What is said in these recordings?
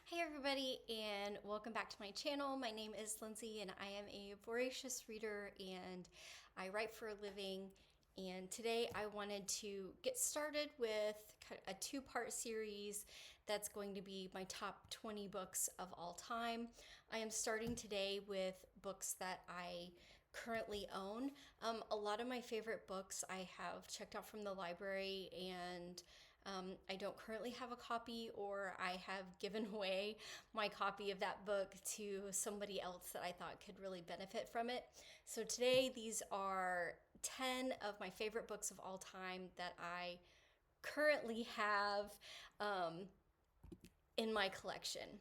Hey everybody, and welcome back to my channel. My name is Lindsay and I am a voracious reader and I write for a living. And today I wanted to get started with a two-part series that's going to be my top 20 books of all time. I am starting today with books that I currently own. A lot of my favorite books I have checked out from the library, and I don't currently have a copy, or I have given away my copy of that book to somebody else that I thought could really benefit from it. So today, these are 10 of my favorite books of all time that I currently have in my collection.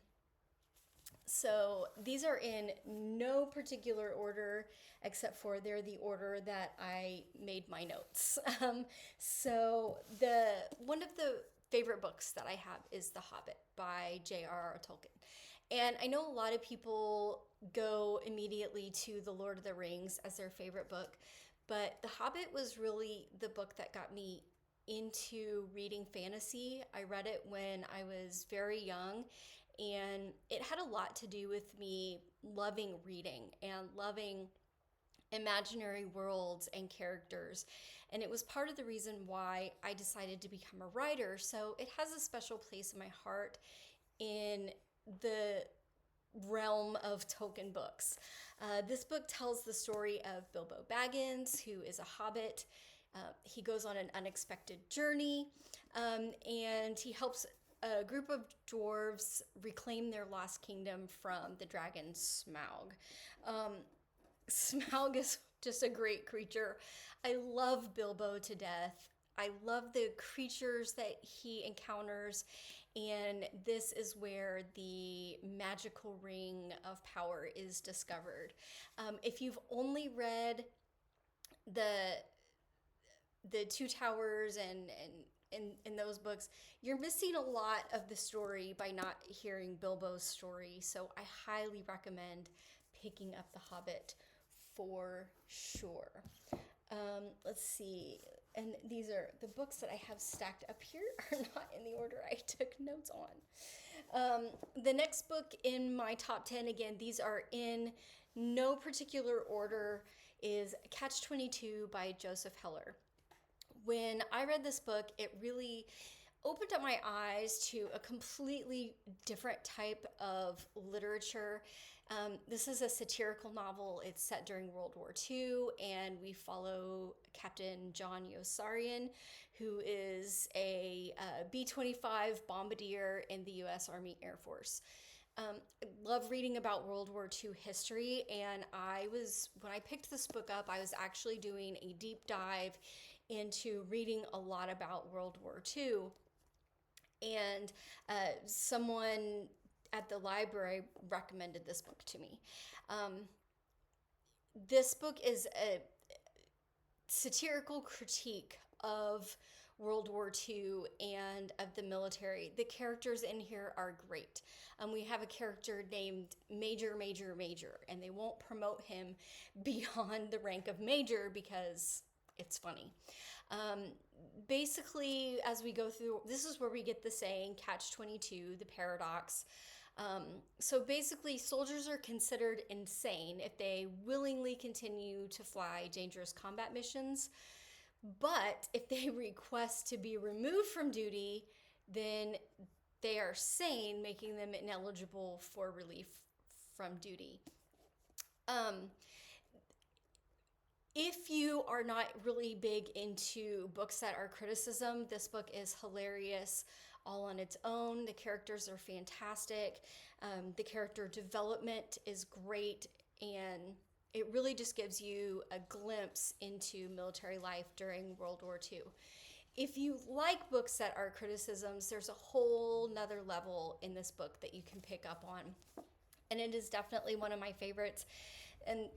So these are in no particular order, except for they're the order that I made my notes. So one of the favorite books that I have is The Hobbit by J.R.R. Tolkien. And I know a lot of people go immediately to The Lord of the Rings as their favorite book, but The Hobbit was really the book that got me into reading fantasy. I read it when I was very young, and it had a lot to do with me loving reading and loving imaginary worlds and characters. And it was part of the reason why I decided to become a writer. So it has a special place in my heart in the realm of Tolkien books. This book tells the story of Bilbo Baggins, who is a hobbit. He goes on an unexpected journey, and he helps a group of dwarves reclaim their lost kingdom from the dragon Smaug. Smaug is just a great creature. I love Bilbo to death. I love the creatures that he encounters, and this is where the magical ring of power is discovered. If you've only read the Two Towers and in those books, you're missing a lot of the story by not hearing Bilbo's story. So I highly recommend picking up The Hobbit for sure. Let's see. And these are the books that I have stacked up here are not in the order I took notes on. The next book in my top 10, again, these are in no particular order, is Catch-22 by Joseph Heller. When I read this book, it really opened up my eyes to a completely different type of literature. This is a satirical novel. It's set during World War II, and we follow Captain John Yossarian, who is a B-25 bombardier in the U.S. Army Air Force. I love reading about World War II history, and when I picked this book up, I was actually doing a deep dive into reading a lot about World War II. And someone at the library recommended this book to me. This book is a satirical critique of World War II and of the military. The characters in here are great. We have a character named Major, and they won't promote him beyond the rank of Major because it's funny. Basically, as we go through, this is where we get the saying Catch-22, the paradox. So basically, soldiers are considered insane if they willingly continue to fly dangerous combat missions. But if they request to be removed from duty, then they are sane, making them ineligible for relief from duty. If you are not really big into books that are criticism, this book is hilarious all on its own. The characters are fantastic. The character development is great, and it really just gives you a glimpse into military life during World War II. If you like books that are criticisms, there's a whole nother level in this book that you can pick up on. And it is definitely one of my favorites. And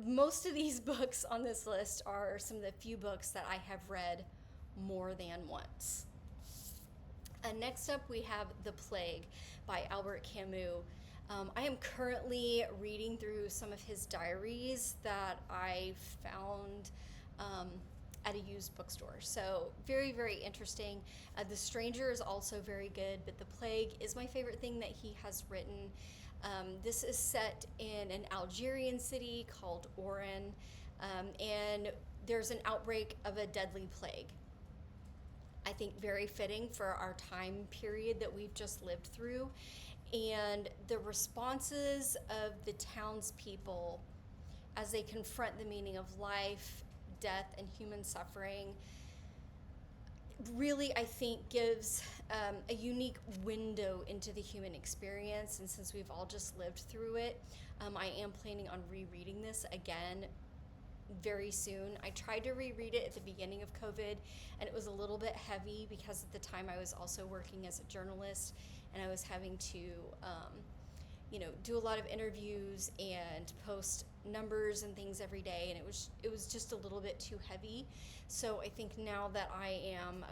most of these books on this list are some of the few books that I have read more than once. Next up, we have The Plague by Albert Camus. I am currently reading through some of his diaries that I found at a used bookstore. So very, very interesting. The Stranger is also very good, but The Plague is my favorite thing that he has written. This is set in an Algerian city called Oran, and there's an outbreak of a deadly plague. I think very fitting for our time period that we've just lived through. And the responses of the townspeople as they confront the meaning of life, death, and human suffering really, I think, gives a unique window into the human experience. And since we've all just lived through it, I am planning on rereading this again very soon. I tried to reread it at the beginning of COVID, and it was a little bit heavy because at the time I was also working as a journalist, and I was having to, do a lot of interviews and post numbers and things every day, and it was just a little bit too heavy. So I think now that I am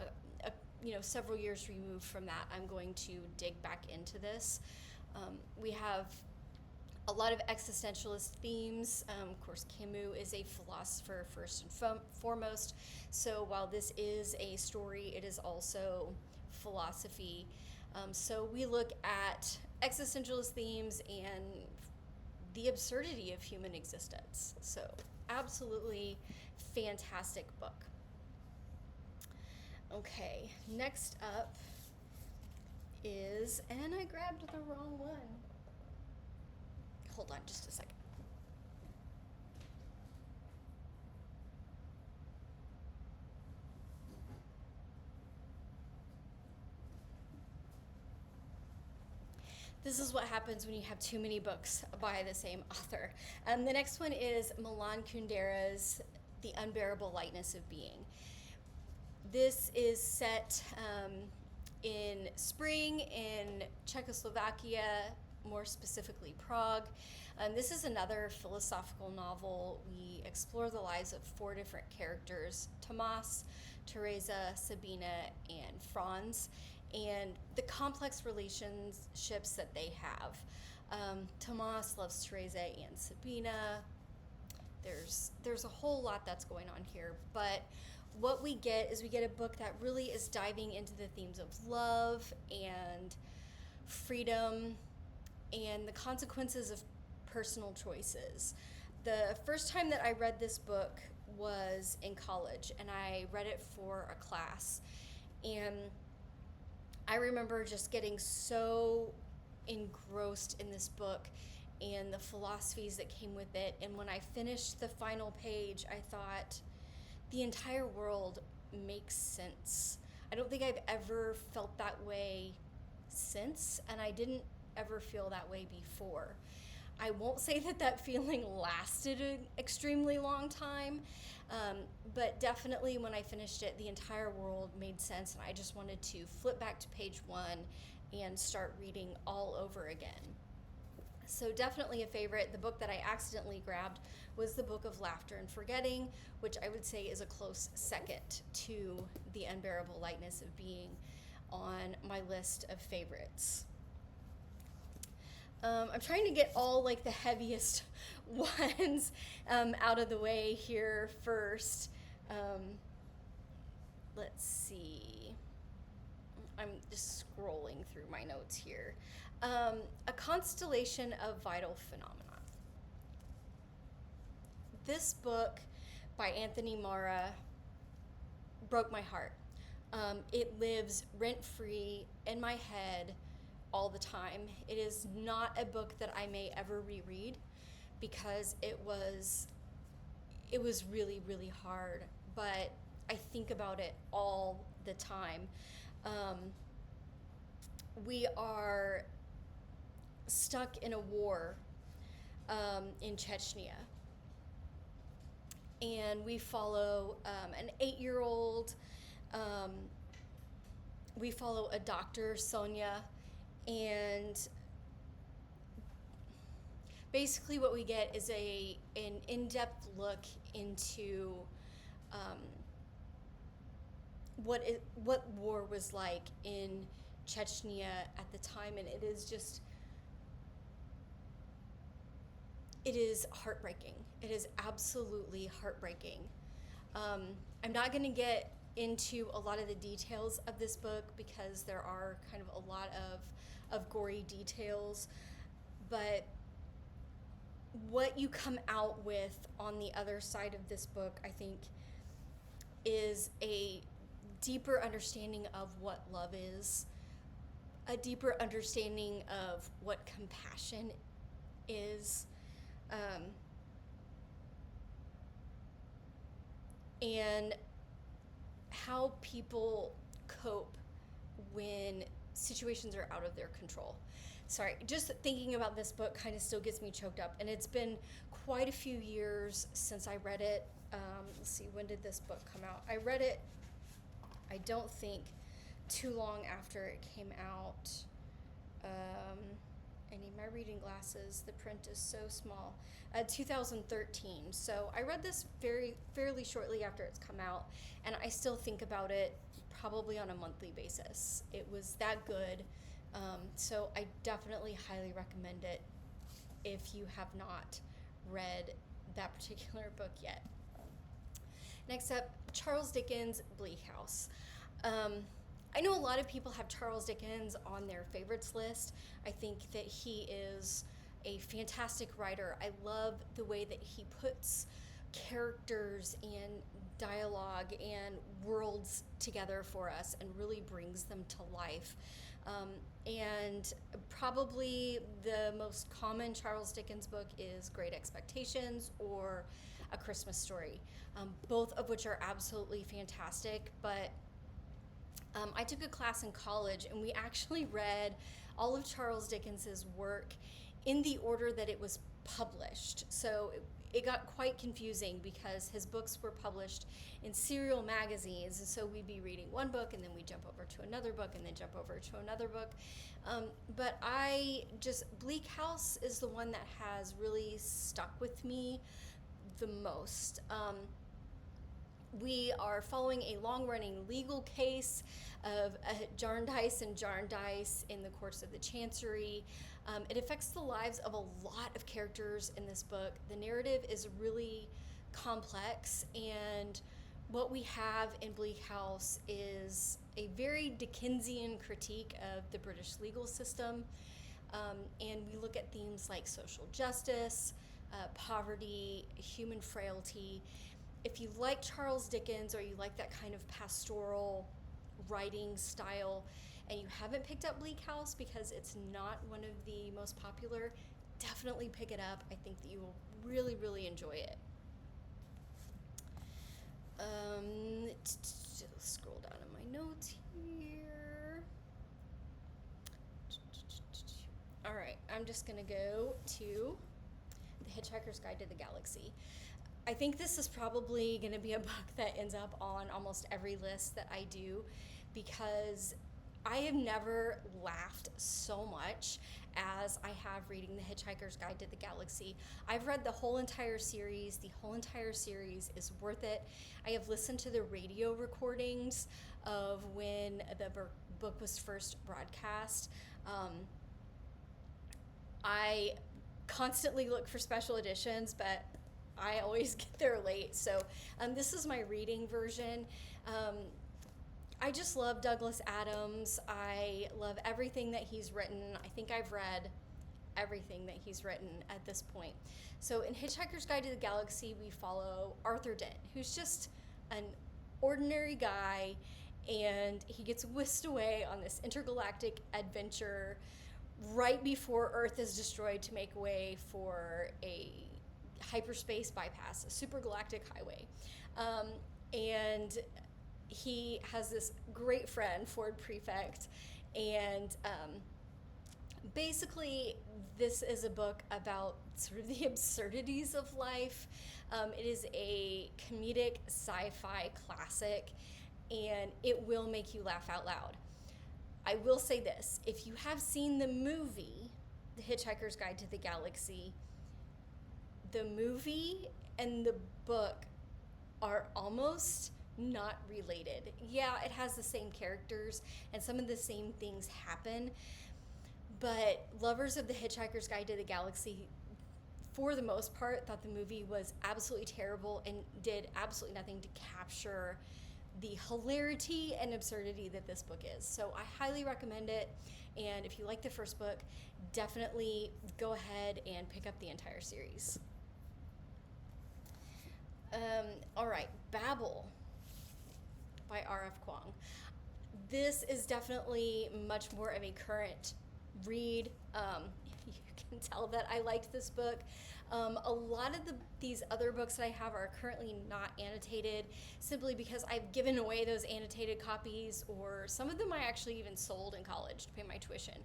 several years removed from that, I'm going to dig back into this. We have a lot of existentialist themes. Of course, Camus is a philosopher first and foremost. So while this is a story, it is also philosophy. So we look at existentialist themes and the absurdity of human existence. So absolutely fantastic book. Okay, next up is, and I grabbed the wrong one. Hold on just a second. This is what happens when you have too many books by the same author. The next one is Milan Kundera's The Unbearable Lightness of Being. This is set in spring in Czechoslovakia, more specifically Prague. This is another philosophical novel. We explore the lives of 4 different characters: Tomas, Teresa, Sabina, and Franz, and the complex relationships that they have. Tomas loves Teresa and Sabina. There's a whole lot that's going on here, but what we get is a book that really is diving into the themes of love and freedom and the consequences of personal choices. The first time that I read this book was in college, and I read it for a class. And I remember just getting so engrossed in this book and the philosophies that came with it. And when I finished the final page, I thought, the entire world makes sense. I don't think I've ever felt that way since, and I didn't ever feel that way before. I won't say that feeling lasted an extremely long time, but definitely when I finished it, the entire world made sense, and I just wanted to flip back to page 1 and start reading all over again. So definitely a favorite. The book that I accidentally grabbed was The Book of Laughter and Forgetting, which I would say is a close second to The Unbearable Lightness of Being on my list of favorites. I'm trying to get all like the heaviest ones out of the way here first. Let's see. I'm just scrolling through my notes here. A Constellation of Vital Phenomena. This book by Anthony Mara broke my heart. It lives rent-free in my head all the time. It is not a book that I may ever reread because it was really, really hard, but I think about it all the time. We are stuck in a war in Chechnya, and we follow an 8-year-old. We follow a doctor, Sonia, and basically what we get is an in-depth look into what war was like in Chechnya at the time, and it is heartbreaking. It is absolutely heartbreaking. I'm not going to get into a lot of the details of this book because there are kind of a lot of gory details, but what you come out with on the other side of this book, I think, is a deeper understanding of what love is, a deeper understanding of what compassion is, and how people cope when situations are out of their control. Sorry, just thinking about this book kind of still gets me choked up, and it's been quite a few years since I read it. Let's see, when did this book come out? I read it, I don't think, too long after it came out. I need my reading glasses. The print is so small. 2013. So I read this fairly shortly after it's come out, and I still think about it probably on a monthly basis. It was that good. So I definitely highly recommend it if you have not read that particular book yet. Next up, Charles Dickens' Bleak House. I know a lot of people have Charles Dickens on their favorites list. I think that he is a fantastic writer. I love the way that he puts characters and dialogue and worlds together for us and really brings them to life. And probably the most common Charles Dickens book is Great Expectations or A Christmas Story, both of which are absolutely fantastic. But I took a class in college, and we actually read all of Charles Dickens's work in the order that it was published. So it got quite confusing because his books were published in serial magazines, and so we'd be reading one book and then we'd jump over to another book and then jump over to another book. But Bleak House is the one that has really stuck with me the most. We are following a long-running legal case of Jarndyce and Jarndyce in the courts of the Chancery. It affects the lives of a lot of characters in this book. The narrative is really complex, and what we have in Bleak House is a very Dickensian critique of the British legal system, and we look at themes like social justice, poverty, human frailty. If you like Charles Dickens or you like that kind of pastoral writing style and you haven't picked up Bleak House because it's not one of the most popular, definitely pick it up. I think that you will really, really enjoy it. Scroll down in my notes here. All right, I'm just gonna go to The Hitchhiker's Guide to the Galaxy. I think this is probably going to be a book that ends up on almost every list that I do, because I have never laughed so much as I have reading The Hitchhiker's Guide to the Galaxy. I've read the whole entire series. The whole entire series is worth it. I have listened to the radio recordings of when the book was first broadcast. I constantly look for special editions, but I always get there late. So this is my reading version. I just love Douglas Adams. I love everything that he's written. I think I've read everything that he's written at this point. So in Hitchhiker's Guide to the Galaxy, we follow Arthur Dent, who's just an ordinary guy, and he gets whisked away on this intergalactic adventure right before Earth is destroyed to make way for a hyperspace bypass, a supergalactic highway. And he has this great friend, Ford Prefect, and basically this is a book about sort of the absurdities of life. It is a comedic sci-fi classic, and it will make you laugh out loud. I will say this, if you have seen the movie, The Hitchhiker's Guide to the Galaxy, the movie and the book are almost not related. Yeah, it has the same characters and some of the same things happen, but lovers of The Hitchhiker's Guide to the Galaxy for the most part, thought the movie was absolutely terrible and did absolutely nothing to capture the hilarity and absurdity that this book is. So I highly recommend it. And if you like the first book, definitely go ahead and pick up the entire series. All right, Babel by R.F. Kuang. This is definitely much more of a current read. You can tell that I liked this book. A lot of these other books that I have are currently not annotated, simply because I've given away those annotated copies, or some of them I actually even sold in college to pay my tuition.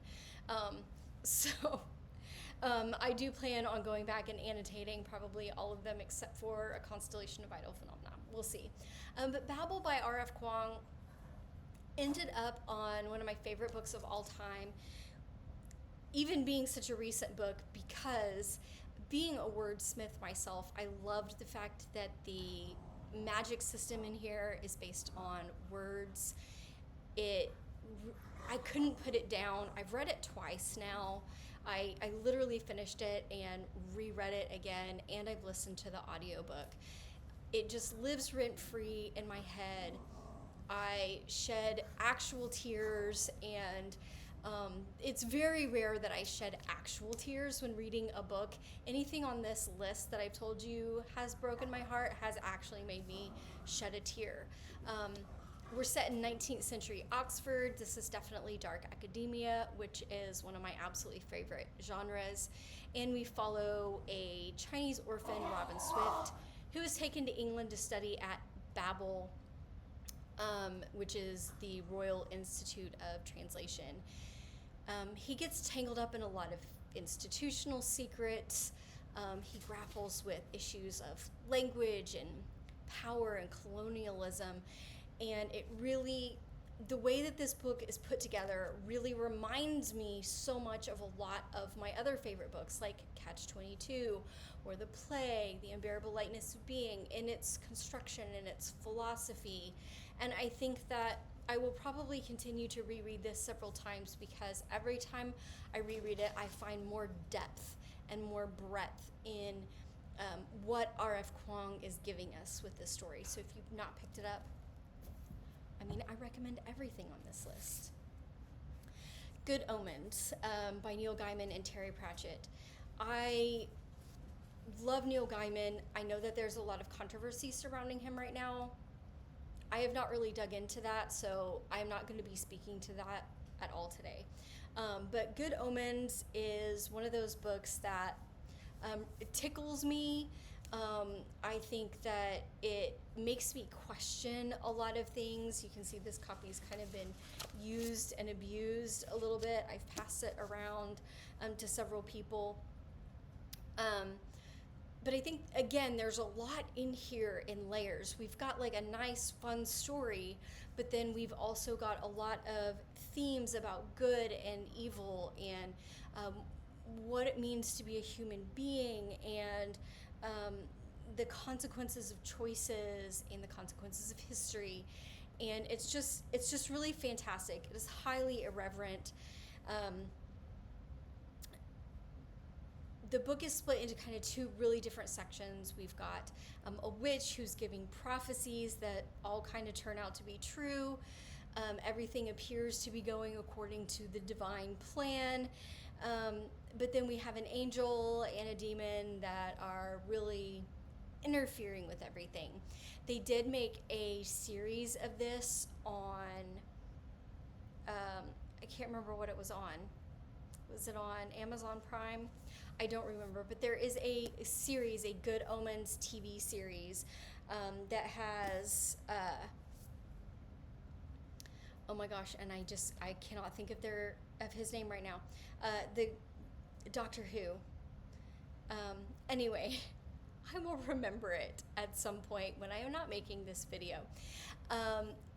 I do plan on going back and annotating probably all of them except for A Constellation of Vital Phenomena. We'll see. But Babel by R.F. Kuang ended up on one of my favorite books of all time, even being such a recent book, because being a wordsmith myself, I loved the fact that the magic system in here is based on words. I couldn't put it down. I've read it twice now. I literally finished it and reread it again, and I've listened to the audiobook. It just lives rent-free in my head. I shed actual tears, and it's very rare that I shed actual tears when reading a book. Anything on this list that I've told you has broken my heart has actually made me shed a tear. We're set in 19th century Oxford. This is definitely dark academia, which is one of my absolutely favorite genres. And we follow a Chinese orphan, Robin Swift, who is taken to England to study at Babel, which is the Royal Institute of Translation. He gets tangled up in a lot of institutional secrets. He grapples with issues of language and power and colonialism. And it really, the way that this book is put together really reminds me so much of a lot of my other favorite books, like Catch-22 or The Plague, The Unbearable Lightness of Being, in its construction and its philosophy. And I think that I will probably continue to reread this several times, because every time I reread it, I find more depth and more breadth in what R.F. Kuang is giving us with this story. So if you've not picked it up, I recommend everything on this list. Good Omens by Neil Gaiman and Terry Pratchett. I love Neil Gaiman. I know that there's a lot of controversy surrounding him right now. I have not really dug into that, so I'm not going to be speaking to that at all today. But Good Omens is one of those books that it tickles me. I think that it makes me question a lot of things. You can see this copy's kind of been used and abused a little bit. I've passed it around to several people. But I think, again, there's a lot in here in layers. We've got like a nice, fun story, but then we've also got a lot of themes about good and evil, and what it means to be a human being, and the consequences of choices and the consequences of history. And it's just really fantastic. It is highly irreverent. The book is split into kind of two really different sections. We've got a witch who's giving prophecies that all kind of turn out to be true. Everything appears to be going according to the divine plan. But then we have an angel and a demon that are really interfering with everything. They did make a series of this on, I can't remember what it was on. Was it on Amazon Prime? I don't remember, but there is a series, a Good Omens TV series that has, oh my gosh, and I cannot think of his name right now. The Doctor Who. Anyway, I will remember it at some point when I am not making this video.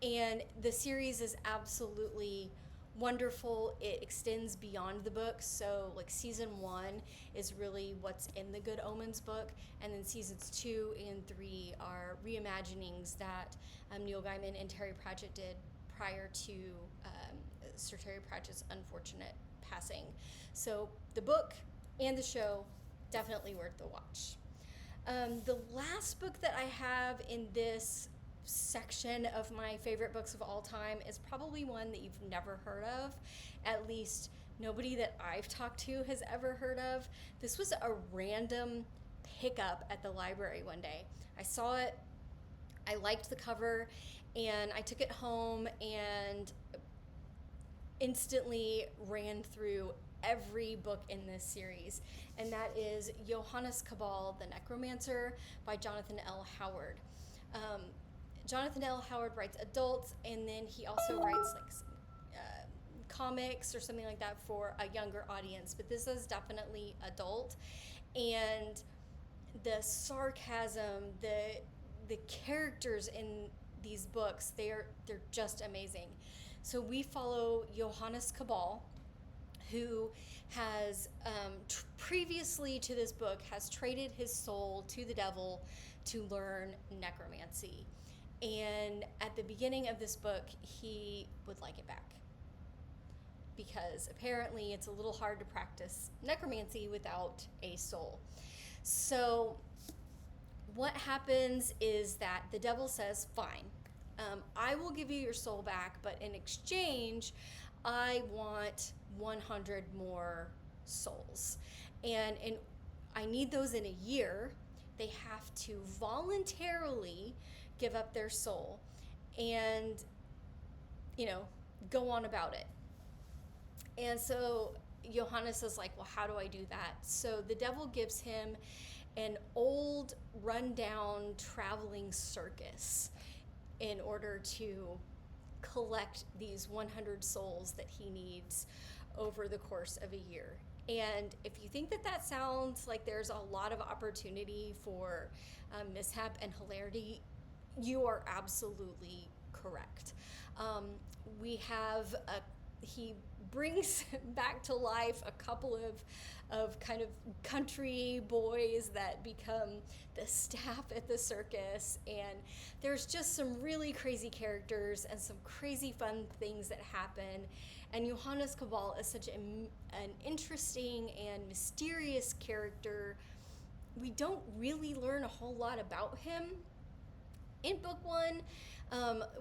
And the series is absolutely wonderful. It extends beyond the book, so like season 1 is really what's in the Good Omens book, and then seasons 2 and 3 are reimaginings that Neil Gaiman and Terry Pratchett did prior to Sir Terry Pratchett's unfortunate passing. So the book and the show, definitely worth the watch. The last book that I have in this section of my favorite books of all time is probably one that you've never heard of. At least nobody that I've talked to has ever heard of. This was a random pickup at the library one day. I saw it, I liked the cover, and I took it home and instantly ran through every book in this series, and that is Johannes Cabal, the Necromancer by Jonathan L. Howard. Jonathan L. Howard writes adults, and then he also writes like comics or something like that for a younger audience, but this is definitely adult. And the sarcasm, the characters in these books, they're just amazing. So we follow Johannes Cabal, who has previously to this book has traded his soul to the devil to learn necromancy. And at the beginning of this book, he would like it back, because apparently it's a little hard to practice necromancy without a soul. So what happens is that the devil says, fine, I will give you your soul back, but in exchange, I want 100 more souls. And I need those in a year. They have to voluntarily give up their soul and, go on about it. And so Johannes is like, well, how do I do that? So the devil gives him an old, rundown traveling circus in order to collect these 100 souls that he needs over the course of a year. And if you think that sounds like there's a lot of opportunity for mishap and hilarity, you are absolutely correct. He brings back to life a couple of kind of country boys that become the staff at the circus, and there's just some really crazy characters and some crazy fun things that happen. And Johannes Cabal is such an interesting and mysterious character. We don't really learn a whole lot about him in book one.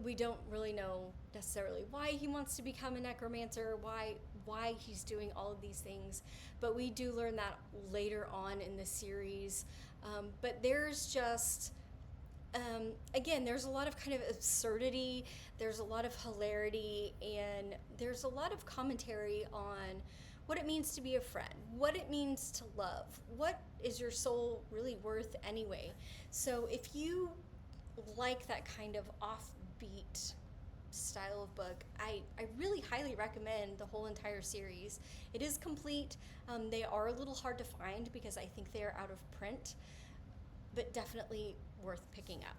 We don't really know necessarily why he wants to become a necromancer, why he's doing all of these things, but we do learn that later on in the series. But there's just, again, there's a lot of kind of absurdity, there's a lot of hilarity, and there's a lot of commentary on what it means to be a friend, what it means to love, what is your soul really worth anyway. So if you like that kind of offbeat style of book, I really highly recommend the whole entire series. It is complete. They are a little hard to find because I think they are out of print, but definitely worth picking up.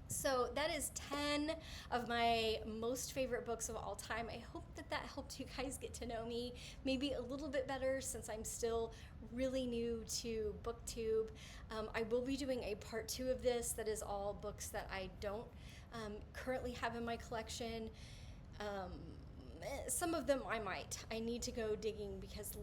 So that is 10 of my most favorite books of all time. I hope that helped you guys get to know me maybe a little bit better, since I'm still really new to BookTube. I will be doing a part 2 of this that is all books that I don't currently have in my collection. Some of them I might. I need to go digging, because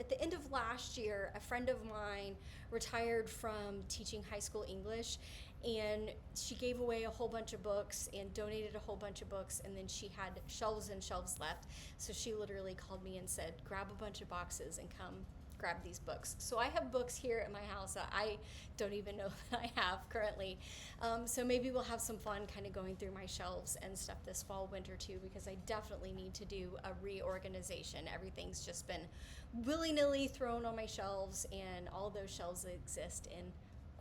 at the end of last year, a friend of mine retired from teaching high school English, and she gave away a whole bunch of books and donated a whole bunch of books, and then she had shelves and shelves left. So she literally called me and said, grab a bunch of boxes and come grab these books. So I have books here at my house that I don't even know that I have currently. So maybe we'll have some fun kind of going through my shelves and stuff this fall, winter too, because I definitely need to do a reorganization. Everything's just been willy-nilly thrown on my shelves, and all those shelves exist in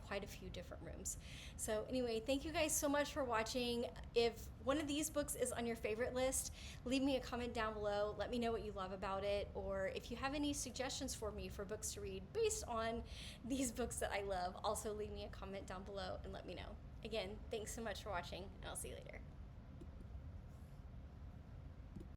quite a few different rooms. So anyway, thank you guys so much for watching. If one of these books is on your favorite list, leave me a comment down below. Let me know what you love about it, or if you have any suggestions for me for books to read based on these books that I love, also leave me a comment down below and let me know. Again, thanks so much for watching, and I'll see you later.